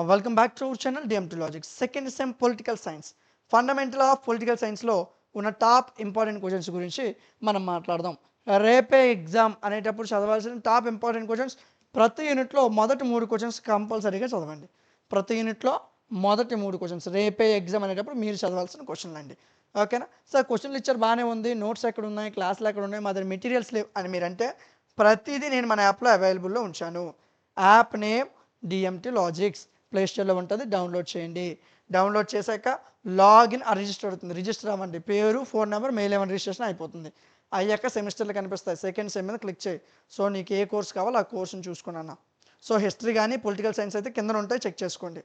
Welcome back to our channel DMT logics. Second sem political science, fundamental of political సైన్స్లో ఉన్న top important questions గురించి మనం మాట్లాడదాం. రేపే ఎగ్జామ్ అనేటప్పుడు చదవాల్సిన టాప్ ఇంపార్టెంట్ క్వశ్చన్స్ ప్రతి యూనిట్లో మొదటి 3 క్వశ్చన్స్ కంపల్సరీగా చదవండి. ప్రతి యూనిట్లో మొదటి 3 క్వశ్చన్స్ రేపే ఎగ్జామ్ అనేటప్పుడు మీరు చదవాల్సిన క్వశ్చన్లు అండి. ఓకేనా సార్? క్వశ్చన్లు ఇచ్చారు, బాగానే ఉంది, నోట్స్ ఎక్కడ ఉన్నాయి, క్లాసులు ఎక్కడ ఉన్నాయి, మా దగ్గర మెటీరియల్స్ లేవు అని మీరంటే ప్రతిదీ నేను మన యాప్లో అవైలబుల్లో ఉంచాను. App name DMT logics, play స్టోర్లో ఉంటుంది, డౌన్లోడ్ చేయండి. డౌన్లోడ్ చేశాక లాగిన్ రిజిస్టర్ అవుతుంది, రిజిస్టర్ అవ్వండి. పేరు, ఫోన్ నెంబర్, మెయిల్ ఏమైనా రిజిస్ట్రేషన్ అయిపోతుంది. అయ్యాక సెమిస్టర్లు కనిపిస్తాయి, సెకండ్ సెమ్ మీద క్లిక్ చేయి. సో నీకు ఏ కోర్స్ కావాలో ఆ కోర్సును చూసుకున్నాను. సో హిస్టరీ కానీ పొలిటికల్ సైన్స్ అయితే కింద ఉంటాయి, చెక్ చేసుకోండి.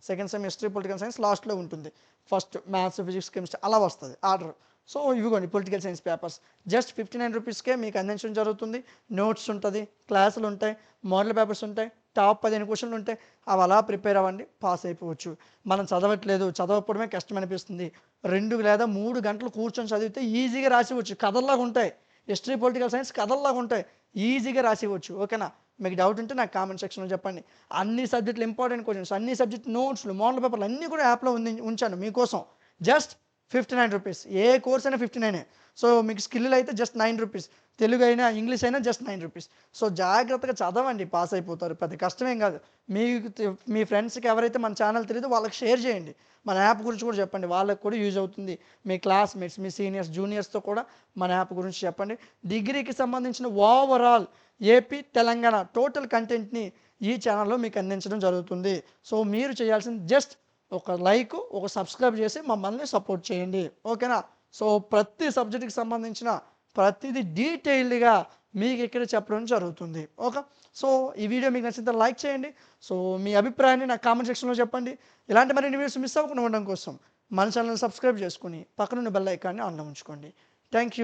Second sem history political science లాస్ట్లో ఉంటుంది. ఫస్ట్ మ్యాథ్స్, ఫిజిక్స్, కెమిస్ట్రీ అలా వస్తుంది ఆర్డర్. సో ఇవిగోండి పొలిటికల్ సైన్స్ పేపర్స్ జస్ట్ 59 రూపీస్కే మీకు అందించడం జరుగుతుంది. నోట్స్ ఉంటుంది, క్లాసులు ఉంటాయి, మోడల్ పేపర్స్ ఉంటాయి, టాప్ 15 క్వశ్చన్లు ఉంటాయి. అవి అలా ప్రిపేర్ అవ్వండి, పాస్ అయిపోవచ్చు. మనం చదవట్లేదు, చదవకపోవడమే కష్టం అనిపిస్తుంది, 2 లేదా 3 గంటలు కూర్చొని చదివితే ఈజీగా రాసివచ్చు. కథల్లాగా ఉంటాయి, హిస్టరీ పొలిటికల్ సైన్స్ కథల్లాగా ఉంటాయి, ఈజీగా రాసివచ్చు. ఓకేనా? మీకు డౌట్ ఉంటే నాకు కామెంట్ సెక్షన్లో చెప్పండి. అన్ని సబ్జెక్టులు ఇంపార్టెంట్ క్వశ్చన్స్, అన్ని సబ్జెక్ట్ నోట్స్లు, మోడల్ పేపర్లు అన్నీ కూడా యాప్లో ఉంచాను మీకోసం. Just 59 rupees. ఏ కోర్స్ అయినా 59. సో మీకు స్కిల్ అయితే జస్ట్ 9 రూపీస్, తెలుగు అయినా ఇంగ్లీష్ అయినా జస్ట్ 9 రూపీస్. సో జాగ్రత్తగా చదవండి, పాస్ అయిపోతారు, పెద్ద కష్టమేం కాదు. మీకు మీ ఫ్రెండ్స్కి ఎవరైతే మన ఛానల్ తెలియదో వాళ్ళకి షేర్ చేయండి, మన యాప్ గురించి కూడా చెప్పండి, వాళ్ళకి కూడా యూజ్ అవుతుంది. మీ క్లాస్మేట్స్, మీ సీనియర్స్, జూనియర్స్తో కూడా మన యాప్ గురించి చెప్పండి. డిగ్రీకి సంబంధించిన ఓవరాల్ ఏపీ, తెలంగాణ టోటల్ కంటెంట్ని ఈ ఛానల్లో మీకు అందించడం జరుగుతుంది. సో మీరు చేయాల్సింది జస్ట్ ఒక లైక్, ఒక సబ్స్క్రైబ్ చేసి మమ్మల్ని సపోర్ట్ చేయండి. ఓకేనా? సో ప్రతి సబ్జెక్ట్కి సంబంధించిన ప్రతిదీ డీటెయిల్డ్గా మీకు ఇక్కడ చెప్పడం జరుగుతుంది. ఓకే? సో ఈ వీడియో మీకు నచ్చితే లైక్ చేయండి. సో మీ అభిప్రాయాన్ని నాకు కామెంట్ సెక్షన్లో చెప్పండి. ఇలాంటి మరిన్ని వీడియోస్ మిస్ అవ్వకుండా ఉండడం కోసం మన ఛానల్ సబ్స్క్రైబ్ చేసుకుని పక్కనున్న బెల్ ఐకాన్ని ఆన్లో ఉంచుకోండి. Thank you.